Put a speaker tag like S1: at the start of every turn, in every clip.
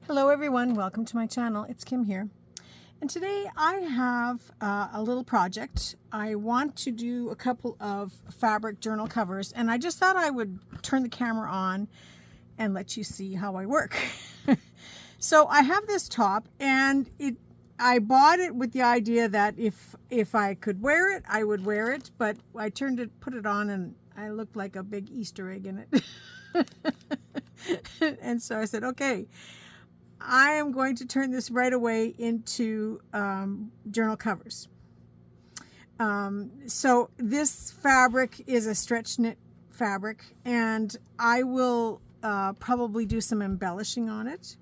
S1: Hello everyone, welcome to my channel. It's Kim here. And today I have a little project. I want to do a couple of fabric journal covers, and I just thought I would turn the camera on and let you see how I work. So I have this top, and I bought it with the idea that if I could wear it, I would wear it, but I put it on, and I looked like a big Easter egg in it. And so I said, okay, I am going to turn this right away into journal covers. So this fabric is a stretch knit fabric, and I will probably do some embellishing on it.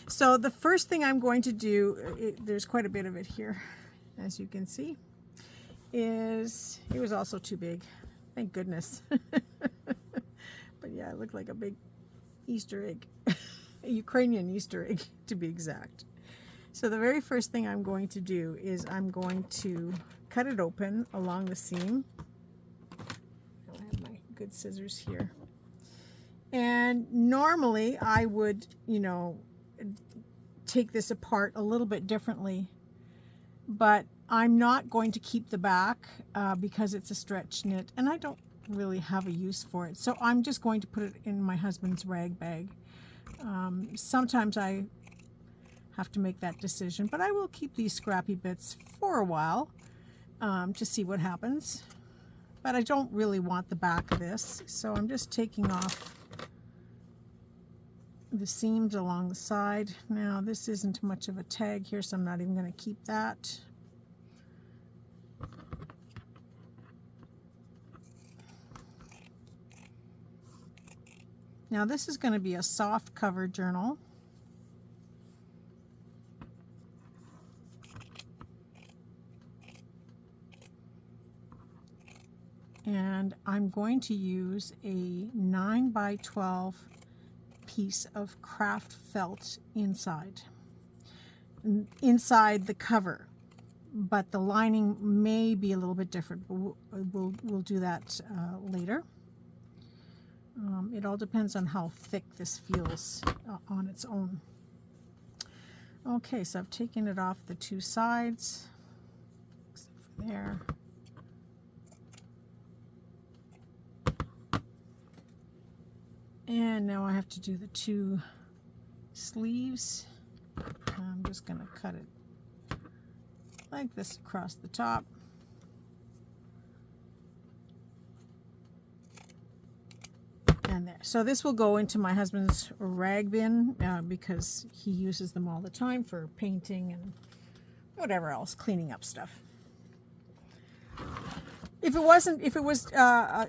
S1: So the first thing I'm going to do, there's quite a bit of it here, as you can see, is, it was also too big. Thank goodness. But yeah, it looked like a big Easter egg. A Ukrainian Easter egg, to be exact. So the very first thing I'm going to do is I'm going to cut it open along the seam. I have my good scissors here. And normally I would, take this apart a little bit differently, but I'm not going to keep the back because it's a stretch knit and I don't really have a use for it. So I'm just going to put it in my husband's rag bag. Sometimes I have to make that decision, but I will keep these scrappy bits for a while to see what happens. But I don't really want the back of this, so I'm just taking off the seams along the side. Now this isn't much of a tag here, so I'm not even going to keep that. Now this is going to be a soft cover journal. And I'm going to use a 9x12 piece of craft felt inside the cover, but the lining may be a little bit different. We'll do that later. It all depends on how thick this feels on its own. Okay, so I've taken it off the two sides, except for there. And now I have to do the two sleeves. I'm just going to cut it like this across the top. And there. So this will go into my husband's rag bin because he uses them all the time for painting and whatever else, cleaning up stuff. If it was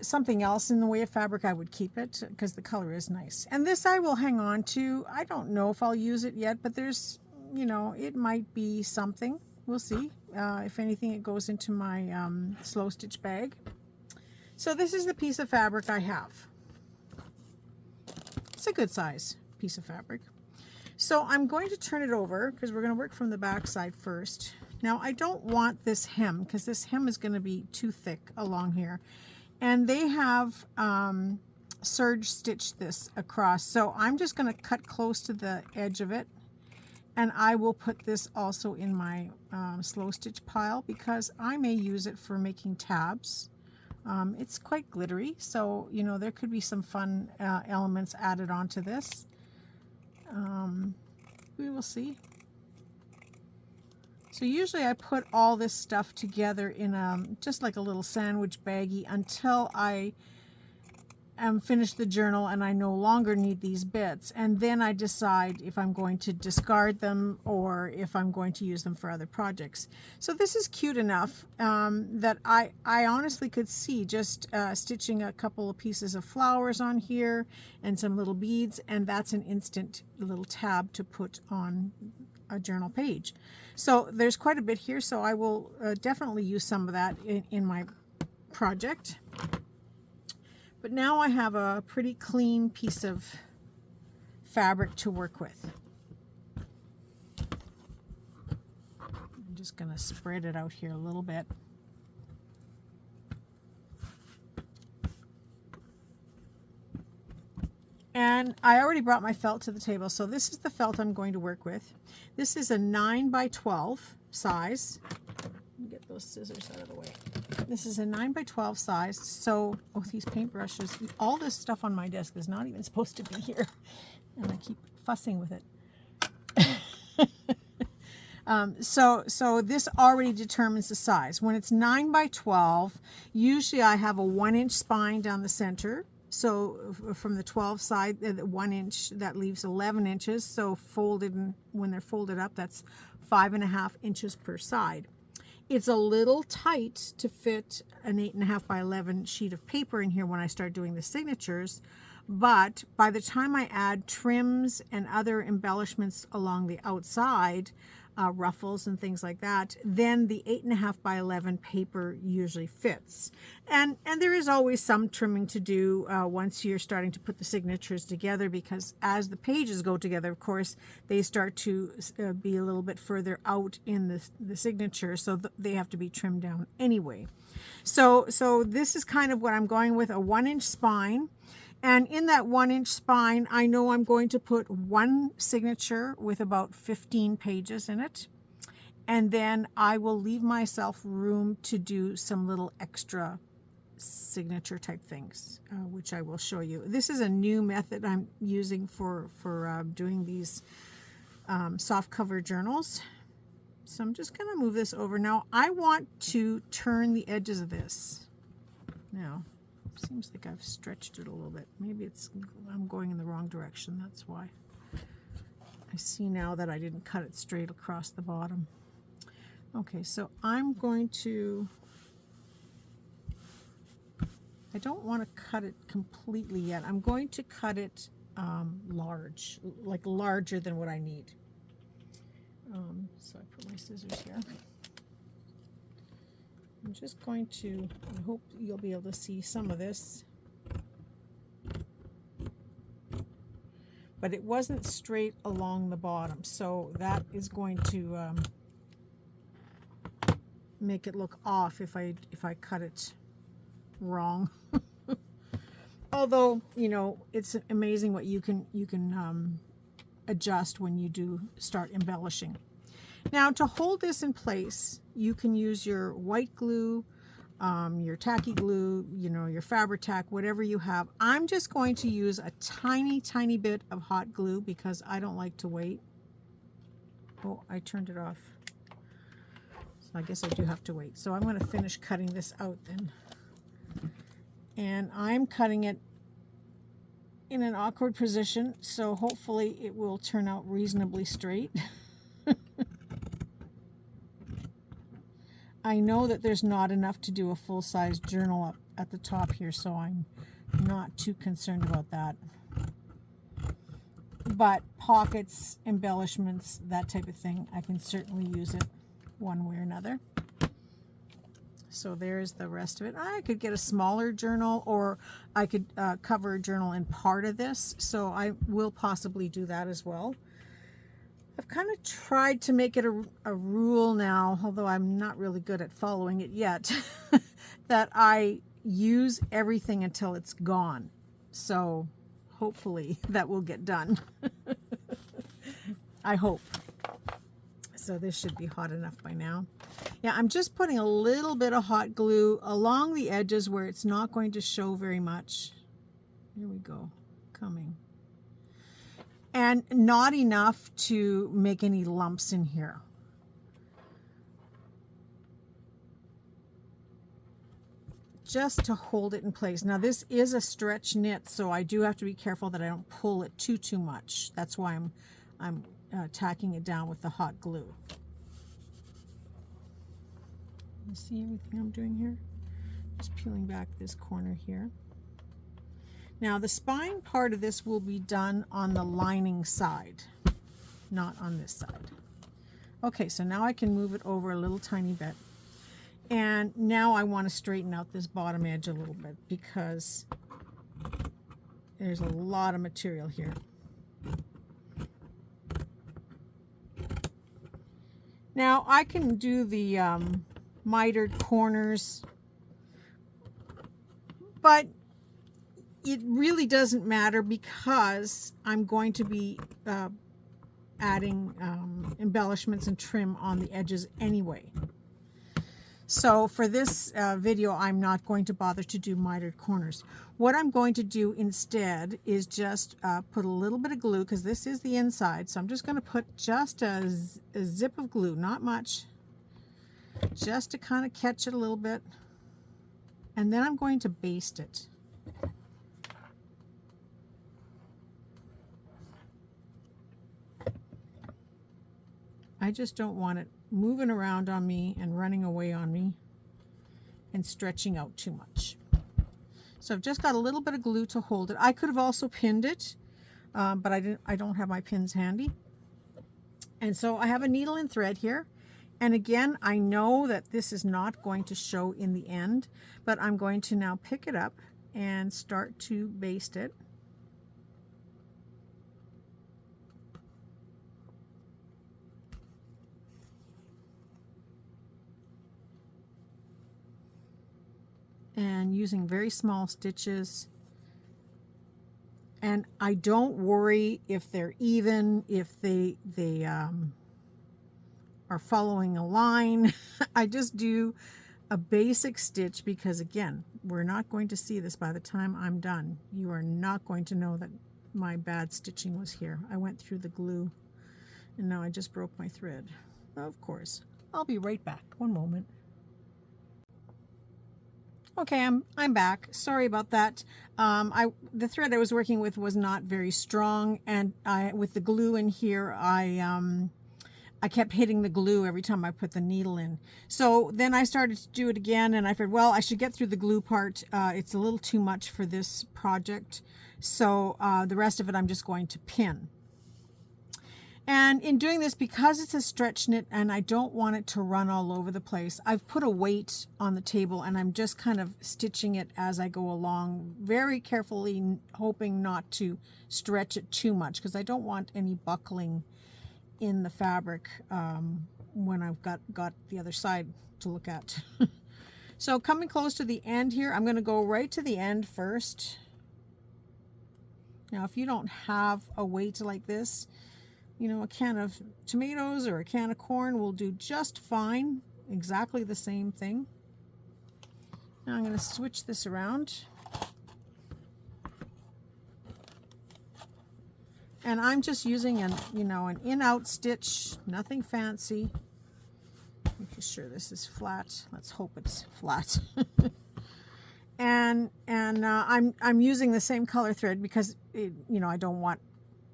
S1: something else in the way of fabric, I would keep it because the color is nice. And this I will hang on to. I don't know if I'll use it yet, but there's, it might be something. We'll see. If anything, it goes into my slow stitch bag. So this is the piece of fabric I have. It's a good size piece of fabric. So I'm going to turn it over because we're going to work from the back side first. Now I don't want this hem because this hem is going to be too thick along here. And they have serge stitched this across. So I'm just going to cut close to the edge of it. And I will put this also in my slow stitch pile because I may use it for making tabs. It's quite glittery, so there could be some fun elements added onto this. We will see. So usually I put all this stuff together in just like a little sandwich baggie until I am finished the journal and I no longer need these bits, and then I decide if I'm going to discard them or if I'm going to use them for other projects. So this is cute enough that I honestly could see just stitching a couple of pieces of flowers on here and some little beads, and that's an instant little tab to put on a journal page. So there's quite a bit here, so I will definitely use some of that in my project. But now I have a pretty clean piece of fabric to work with. I'm just going to spread it out here a little bit. And I already brought my felt to the table, so this is the felt I'm going to work with. This is a 9 by 12 size. Let me get those scissors out of the way. This is a 9 by 12 size. So, oh, these paintbrushes, all this stuff on my desk is not even supposed to be here. And I keep fussing with it. So this already determines the size. When it's 9 by 12, usually I have a 1-inch spine down the center. So from the 12 side, the 1 inch, that leaves 11 inches. So folded, and when they're folded up, that's 5.5 inches per side. It's a little tight to fit an 8.5 by 11 sheet of paper in here when I start doing the signatures. But by the time I add trims and other embellishments along the outside, ruffles and things like that, then the 8.5 by 11 paper usually fits. And there is always some trimming to do once you're starting to put the signatures together, because as the pages go together, of course, they start to be a little bit further out in the signature, so they have to be trimmed down anyway. So this is kind of what I'm going with, a 1-inch spine. And in that 1-inch spine, I know I'm going to put one signature with about 15 pages in it. And then I will leave myself room to do some little extra signature type things, which I will show you. This is a new method I'm using for doing these soft cover journals. So I'm just going to move this over. Now I want to turn the edges of this. Now, seems like I've stretched it a little bit. Maybe I'm going in the wrong direction. That's why. I see now that I didn't cut it straight across the bottom. Okay, so I'm going to, I don't want to cut it completely yet. I'm going to cut it large, like larger than what I need. So I put my scissors here. I'm just going to, I hope you'll be able to see some of this. But it wasn't straight along the bottom, so that is going to make it look off if I cut it wrong. Although, you know, it's amazing what you can adjust when you do start embellishing. Now, to hold this in place, you can use your white glue, your tacky glue, you know, your Fabri-Tac, whatever you have. I'm just going to use a tiny, tiny bit of hot glue because I don't like to wait. Oh, I turned it off. So I guess I do have to wait. So I'm going to finish cutting this out then. And I'm cutting it in an awkward position, so hopefully it will turn out reasonably straight. I know that there's not enough to do a full-size journal up at the top here, so I'm not too concerned about that. But pockets, embellishments, that type of thing, I can certainly use it one way or another. So there's the rest of it. I could get a smaller journal, or I could cover a journal in part of this, so I will possibly do that as well. I've kind of tried to make it a rule now, although I'm not really good at following it yet, that I use everything until it's gone. So hopefully that will get done. I hope. So this should be hot enough by now. Yeah, I'm just putting a little bit of hot glue along the edges where it's not going to show very much. Here we go, coming. And not enough to make any lumps in here. Just to hold it in place. Now this is a stretch knit, so I do have to be careful that I don't pull it too much. That's why I'm tacking it down with the hot glue. You see everything I'm doing here? Just peeling back this corner here. Now the spine part of this will be done on the lining side, not on this side. Okay, so now I can move it over a little tiny bit. And now I want to straighten out this bottom edge a little bit because there's a lot of material here. Now I can do the mitered corners, but it really doesn't matter because I'm going to be adding embellishments and trim on the edges anyway. So for this video, I'm not going to bother to do mitered corners. What I'm going to do instead is just put a little bit of glue, because this is the inside. So I'm just going to put just a zip of glue, not much, just to kind of catch it a little bit. And then I'm going to baste it. I just don't want it moving around on me and running away on me and stretching out too much. So I've just got a little bit of glue to hold it. I could have also pinned it, but I don't have my pins handy. And so I have a needle and thread here. And again, I know that this is not going to show in the end, but I'm going to now pick it up and start to baste it. And using very small stitches. And I don't worry if they're even, if they are following a line. I just do a basic stitch because, again, we're not going to see this by the time I'm done. You are not going to know that my bad stitching was here. I went through the glue and now I just broke my thread. Of course. I'll be right back. One moment. Okay, I'm back. Sorry about that. The thread I was working with was not very strong, and with the glue in here, I kept hitting the glue every time I put the needle in. So then I started to do it again, and I figured, well, I should get through the glue part. It's a little too much for this project, so the rest of it I'm just going to pin. And in doing this, because it's a stretch knit and I don't want it to run all over the place, I've put a weight on the table and I'm just kind of stitching it as I go along, very carefully, hoping not to stretch it too much, because I don't want any buckling in the fabric when I've got the other side to look at. So coming close to the end here, I'm going to go right to the end first. Now, if you don't have a weight like this, you know, a can of tomatoes or a can of corn will do just fine. Exactly the same thing. Now I'm going to switch this around. And I'm just using an in-out stitch, nothing fancy. Making sure this is flat. Let's hope it's flat. and I'm using the same color thread because I don't want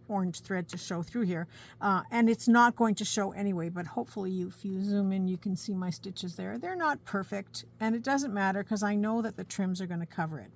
S1: orange thread to show through here, and it's not going to show anyway, but hopefully if you zoom in you can see my stitches there. They're not perfect, and it doesn't matter because I know that the trims are going to cover it.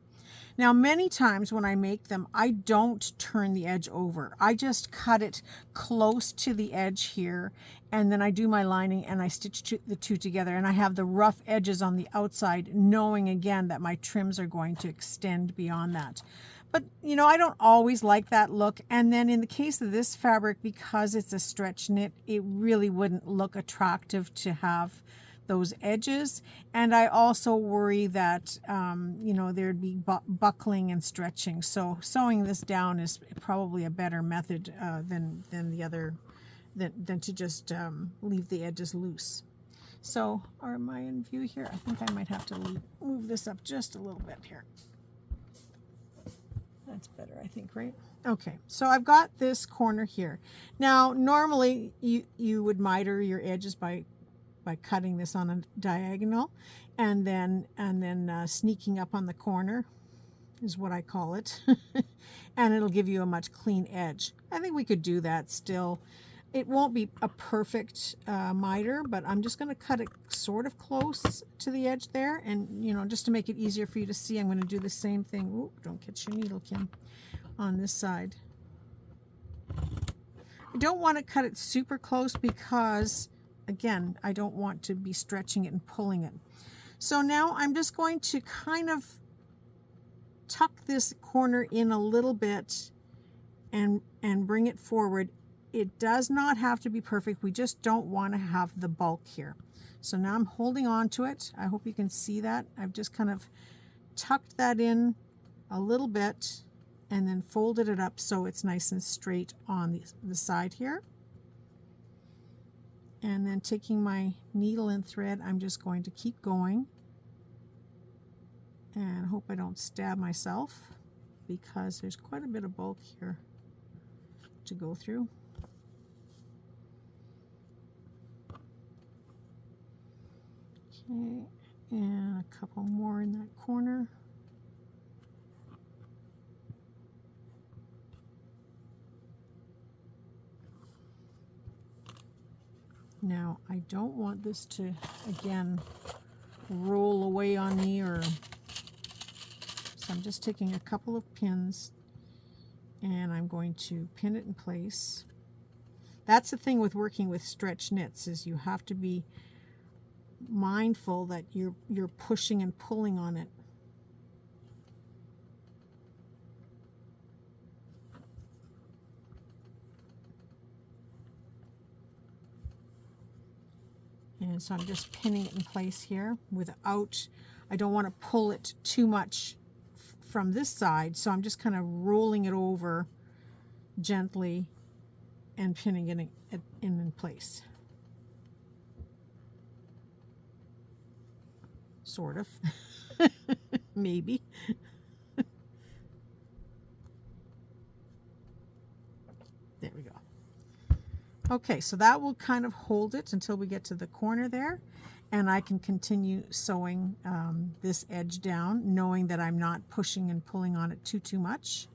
S1: Now, many times when I make them, I don't turn the edge over. I just cut it close to the edge here, and then I do my lining and I stitch the two together, and I have the rough edges on the outside, knowing again that my trims are going to extend beyond that. But, I don't always like that look. And then in the case of this fabric, because it's a stretch knit, it really wouldn't look attractive to have those edges. And I also worry that, there'd be buckling and stretching. So sewing this down is probably a better method than to just leave the edges loose. So, am I in view here? I think I might have to move this up just a little bit here. That's better, I think, right? Okay, so I've got this corner here. Now, normally you would miter your edges by cutting this on a diagonal, and then sneaking up on the corner is what I call it, and it'll give you a much clean edge. I think we could do that still. It won't be a perfect miter, but I'm just going to cut it sort of close to the edge there. And, just to make it easier for you to see, I'm going to do the same thing. Ooh, don't catch your needle, Kim, on this side. I don't want to cut it super close because, again, I don't want to be stretching it and pulling it. So now I'm just going to kind of tuck this corner in a little bit and bring it forward. It does not have to be perfect. We just don't want to have the bulk here. So now I'm holding on to it. I hope you can see that. I've just kind of tucked that in a little bit and then folded it up so it's nice and straight on the side here. And then taking my needle and thread, I'm just going to keep going and hope I don't stab myself because there's quite a bit of bulk here to go through. Okay, and a couple more in that corner. Now, I don't want this to, again, roll away on me, so I'm just taking a couple of pins and I'm going to pin it in place. That's the thing with working with stretch knits, is you have to be mindful that you're pushing and pulling on it. And so I'm just pinning it in place here without, I don't want to pull it too much from this side, so I'm just kind of rolling it over gently and pinning it in place. Sort of. Maybe. There we go. Okay, so that will kind of hold it until we get to the corner there, and I can continue sewing this edge down, knowing that I'm not pushing and pulling on it too much.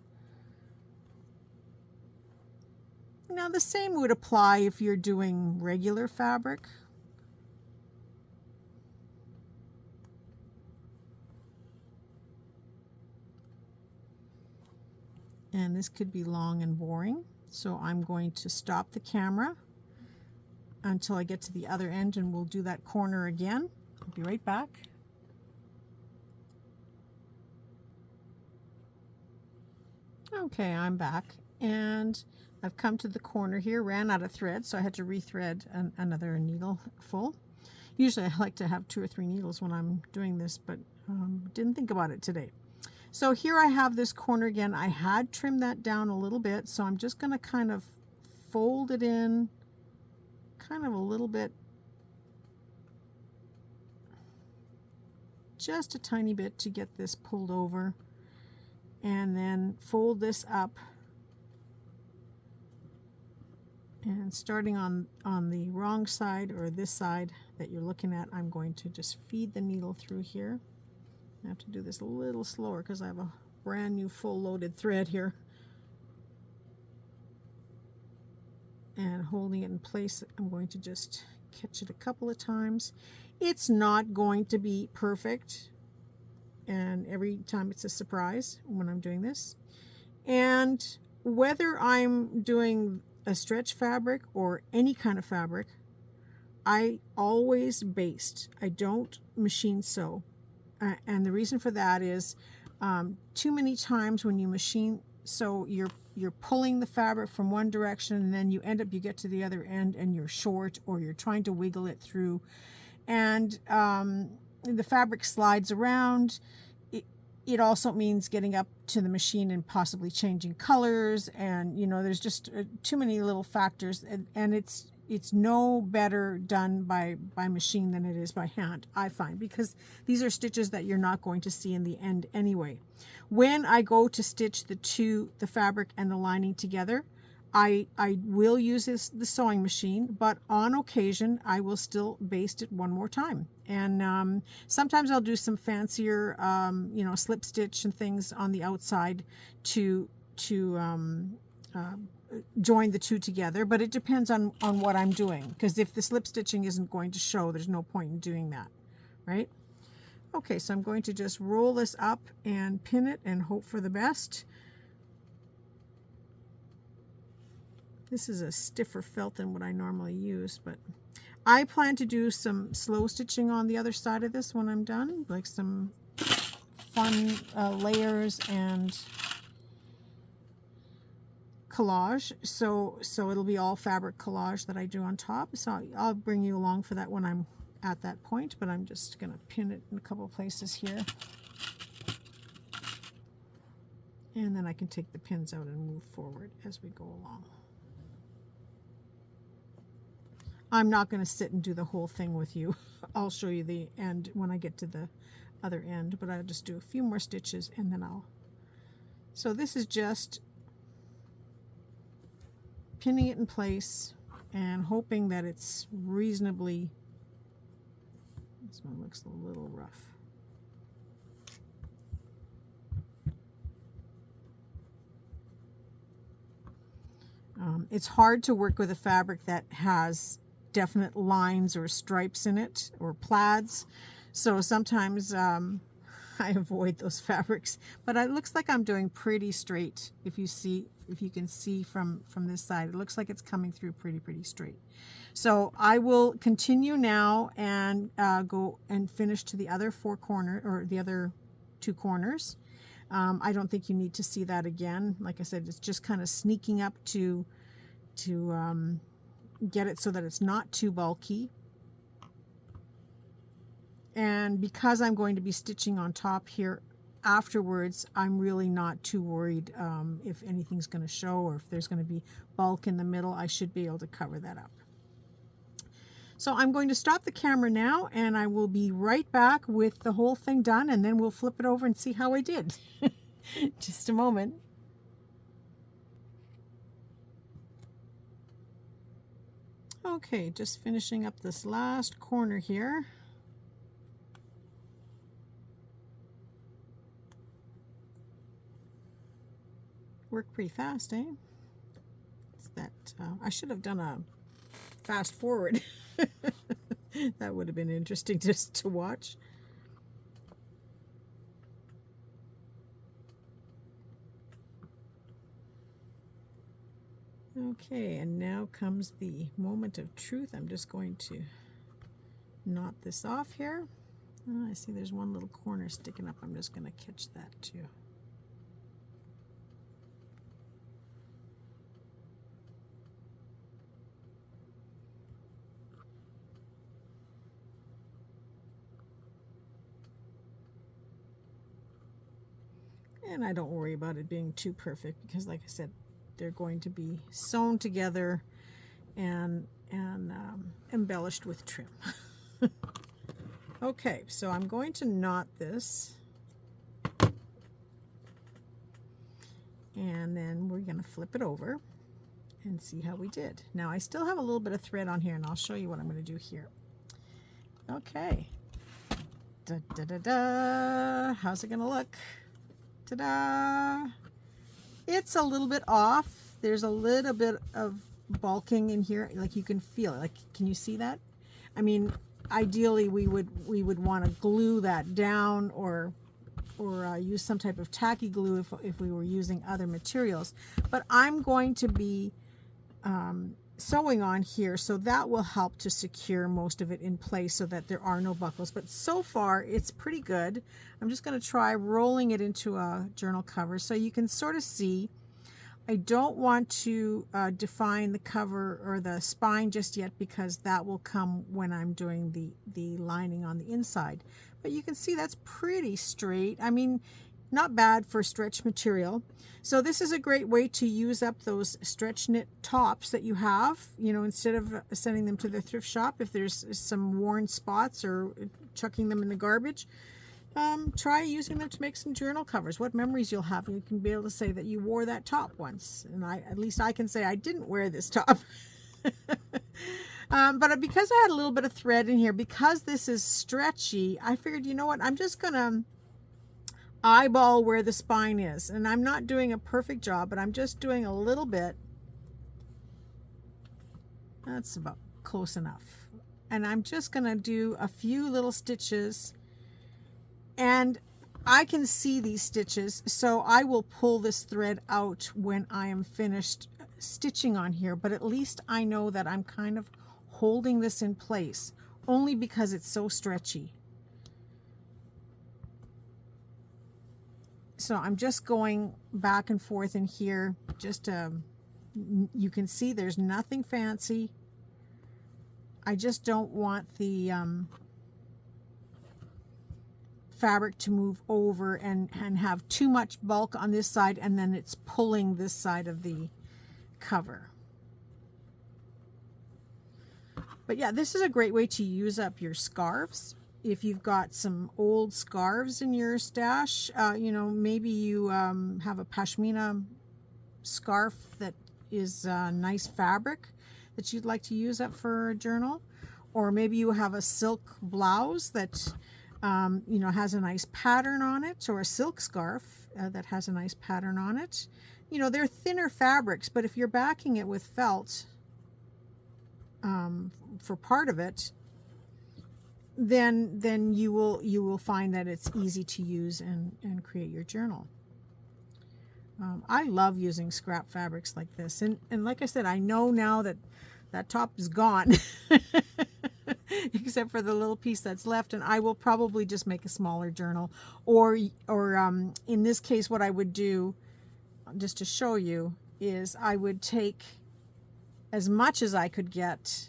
S1: Now the same would apply if you're doing regular fabric. And this could be long and boring, so I'm going to stop the camera until I get to the other end, and we'll do that corner again. I'll be right back. Okay, I'm back, and I've come to the corner here, ran out of thread, so I had to rethread another needle full. Usually I like to have 2 or 3 needles when I'm doing this, but didn't think about it today. So here I have this corner again. I had trimmed that down a little bit, so I'm just going to kind of fold it in kind of a little bit, just a tiny bit to get this pulled over, and then fold this up, and starting on the wrong side, or this side that you're looking at, I'm going to just feed the needle through here. I have to do this a little slower because I have a brand new full loaded thread here. And holding it in place, I'm going to just catch it a couple of times. It's not going to be perfect, and every time it's a surprise when I'm doing this. And whether I'm doing a stretch fabric or any kind of fabric, I always baste. I don't machine sew. And the reason for that is too many times when you machine sew, you're pulling the fabric from one direction, and then you get to the other end and you're short, or you're trying to wiggle it through, and the fabric slides around. It also means getting up to the machine and possibly changing colors, and there's just too many little factors, and it's no better done by machine than it is by hand, I find, because these are stitches that you're not going to see in the end anyway. When I go to stitch the fabric and the lining together, I will use the sewing machine, but on occasion I will still baste it one more time. And sometimes I'll do some fancier, slip stitch and things on the outside to join the two together, but it depends on what I'm doing, because if the slip stitching isn't going to show, there's no point in doing that, right? Okay, so I'm going to just roll this up and pin it and hope for the best. This is a stiffer felt than what I normally use, but I plan to do some slow stitching on the other side of this when I'm done, like some fun layers and collage. So it'll be all fabric collage that I do on top. So I'll bring you along for that when I'm at that point, but I'm just going to pin it in a couple places here. And then I can take the pins out and move forward as we go along. I'm not going to sit and do the whole thing with you. I'll show you the end when I get to the other end, but I'll just do a few more stitches and then so this is just pinning it in place and hoping that it's reasonably, this one looks a little rough. It's hard to work with a fabric that has definite lines or stripes in it or plaids, so sometimes I avoid those fabrics, but it looks like I'm doing pretty straight. If you can see from this side, it looks like it's coming through pretty straight. So I will continue now and go and finish to the other four corners, or the other two corners. I don't think you need to see that again. Like I said, it's just kind of sneaking up to get it so that it's not too bulky. And because I'm going to be stitching on top here afterwards, I'm really not too worried if anything's going to show or if there's going to be bulk in the middle. I should be able to cover that up. So I'm going to stop the camera now and I will be right back with the whole thing done, and then we'll flip it over and see how I did. Just a moment. Okay, just finishing up this last corner here. Worked pretty fast, eh? It's that I should have done a fast forward. That would have been interesting just to watch. Okay, and now comes the moment of truth. I'm just going to knot this off here. Oh, I see there's one little corner sticking up. I'm just going to catch that too. And I don't worry about it being too perfect because, like I said, they're going to be sewn together and embellished with trim. Okay, so I'm going to knot this. And then we're going to flip it over and see how we did. Now I still have a little bit of thread on here, and I'll show you what I'm going to do here. Okay. Da, da, da, da. How's it going to look? Ta-da! It's a little bit off. There's a little bit of bulking in here, like you can feel it. Like, can you see that? I mean, ideally we would want to glue that down or use some type of tacky glue if we were using other materials. But I'm going to be sewing on here, so that will help to secure most of it in place so that there are no buckles. But so far it's pretty good. I'm just going to try rolling it into a journal cover so you can sort of see. I don't want to define the cover or the spine just yet because that will come when I'm doing the lining on the inside. But you can see that's pretty straight. I mean, not bad for stretch material. So this is a great way to use up those stretch knit tops that you have, you know, instead of sending them to the thrift shop. If there's some worn spots or chucking them in the garbage, try using them to make some journal covers. What memories you'll have. You can be able to say that you wore that top once, and at least I can say I didn't wear this top. But because I had a little bit of thread in here, because this is stretchy, I figured, you know what, I'm just gonna eyeball where the spine is. And I'm not doing a perfect job, but I'm just doing a little bit. That's about close enough. And I'm just gonna do a few little stitches, and I can see these stitches, so I will pull this thread out when I am finished stitching on here, but at least I know that I'm kind of holding this in place only because it's so stretchy. So I'm just going back and forth in here, just you can see there's nothing fancy. I just don't want the fabric to move over and have too much bulk on this side, and then it's pulling this side of the cover. But yeah, this is a great way to use up your scarves. If you've got some old scarves in your stash, you know, maybe you have a pashmina scarf that is nice fabric that you'd like to use up for a journal. Or maybe you have a silk blouse that, you know, has a nice pattern on it, or a silk scarf that has a nice pattern on it. You know, they're thinner fabrics, but if you're backing it with felt for part of it, then you will find that it's easy to use and create your journal. I love using scrap fabrics like this, and like I said, I know now that that top is gone, except for the little piece that's left, and I will probably just make a smaller journal, or in this case, what I would do, just to show you, is I would take as much as I could get.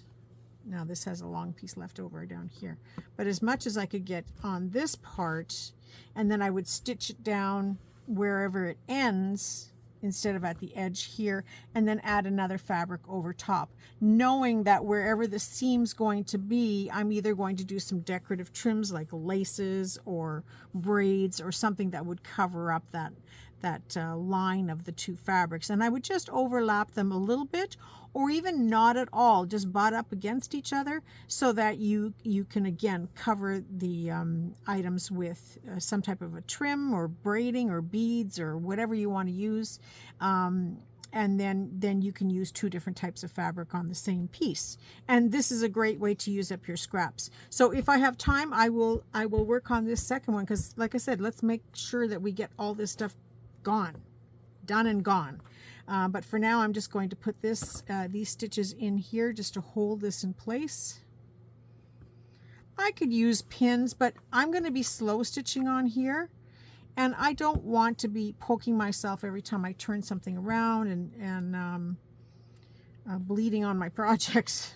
S1: Now this has a long piece left over down here, but as much as I could get on this part, and then I would stitch it down wherever it ends instead of at the edge here, and then add another fabric over top, knowing that wherever the seam's going to be, I'm either going to do some decorative trims like laces or braids or something that would cover up that line of the two fabrics, and I would just overlap them a little bit, or even not at all, just butt up against each other, so that you can again cover the items with some type of a trim or braiding or beads or whatever you want to use, and then you can use two different types of fabric on the same piece. And this is a great way to use up your scraps. So if I have time, I will work on this second one, because like I said, let's make sure that we get all this stuff done and gone. But for now, I'm just going to put these stitches in here just to hold this in place. I could use pins, but I'm going to be slow stitching on here, and I don't want to be poking myself every time I turn something around and bleeding on my projects.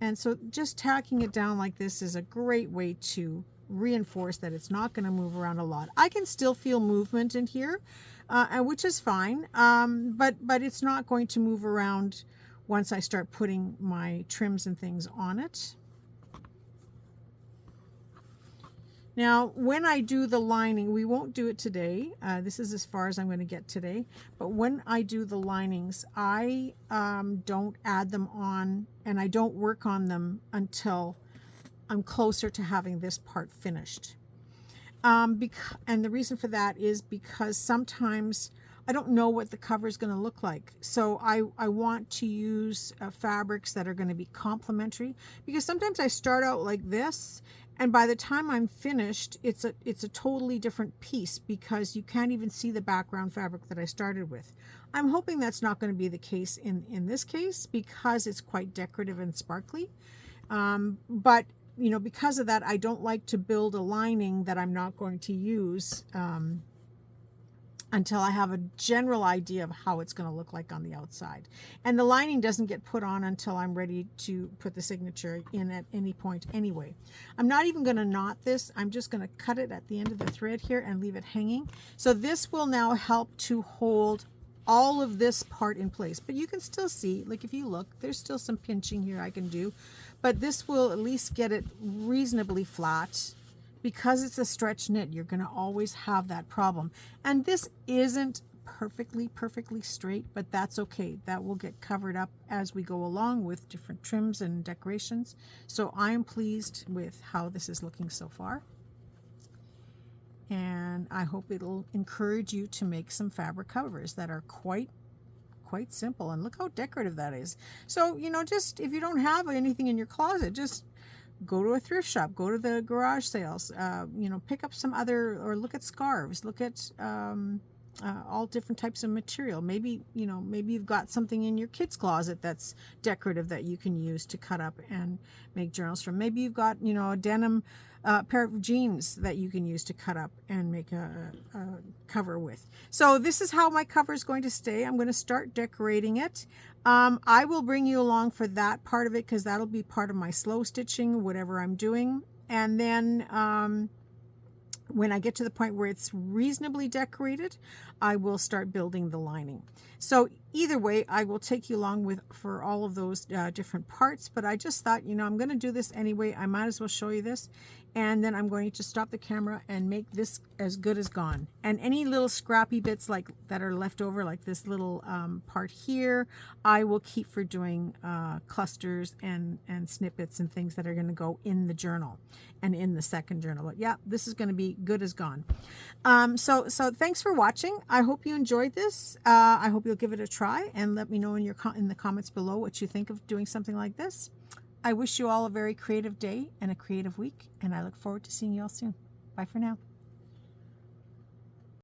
S1: And so just tacking it down like this is a great way to reinforce that it's not going to move around a lot. I can still feel movement in here, which is fine, but it's not going to move around once I start putting my trims and things on it. Now, when I do the lining, we won't do it today. This is as far as I'm going to get today. But when I do the linings, I don't add them on, and I don't work on them until I'm closer to having this part finished. And the reason for that is because sometimes I don't know what the cover is going to look like. So I want to use fabrics that are going to be complementary, because sometimes I start out like this, and by the time I'm finished, it's a totally different piece, because you can't even see the background fabric that I started with. I'm hoping that's not going to be the case in this case, because it's quite decorative and sparkly. But you know, because of that, I don't like to build a lining that I'm not going to use until I have a general idea of how it's going to look like on the outside. And the lining doesn't get put on until I'm ready to put the signature in at any point anyway. I'm not even going to knot this. I'm just going to cut it at the end of the thread here and leave it hanging. So this will now help to hold all of this part in place. But you can still see, like if you look, there's still some pinching here I can do. But this will at least get it reasonably flat. Because it's a stretch knit, you're going to always have that problem. And this isn't perfectly straight, but that's okay. That will get covered up as we go along with different trims and decorations. So I'm pleased with how this is looking so far. And I hope it'll encourage you to make some fabric covers that are quite simple. And look how decorative that is. So, you know, just if you don't have anything in your closet, just go to a thrift shop, go to the garage sales, you know, pick up some other, or look at scarves, look at all different types of material. Maybe, you know, maybe you've got something in your kids' closet that's decorative that you can use to cut up and make journals from. Maybe you've got, you know, a denim pair of jeans that you can use to cut up and make a cover with. So this is how my cover is going to stay. I'm going to start decorating it. I will bring you along for that part of it, because that'll be part of my slow stitching, whatever I'm doing. And then when I get to the point where it's reasonably decorated, I will start building the lining. So either way, I will take you along for all of those different parts, but I just thought, I'm going to do this anyway. I might as well show you this. And then I'm going to stop the camera and make this as good as gone. And any little scrappy bits that are left over, like this little part here, I will keep for doing clusters and snippets and things that are going to go in the journal and in the second journal. But yeah, this is going to be good as gone. So thanks for watching. I hope you enjoyed this. I hope you'll give it a try and let me know in the comments below what you think of doing something like this. I wish you all a very creative day and a creative week, and I look forward to seeing you all soon. Bye for now.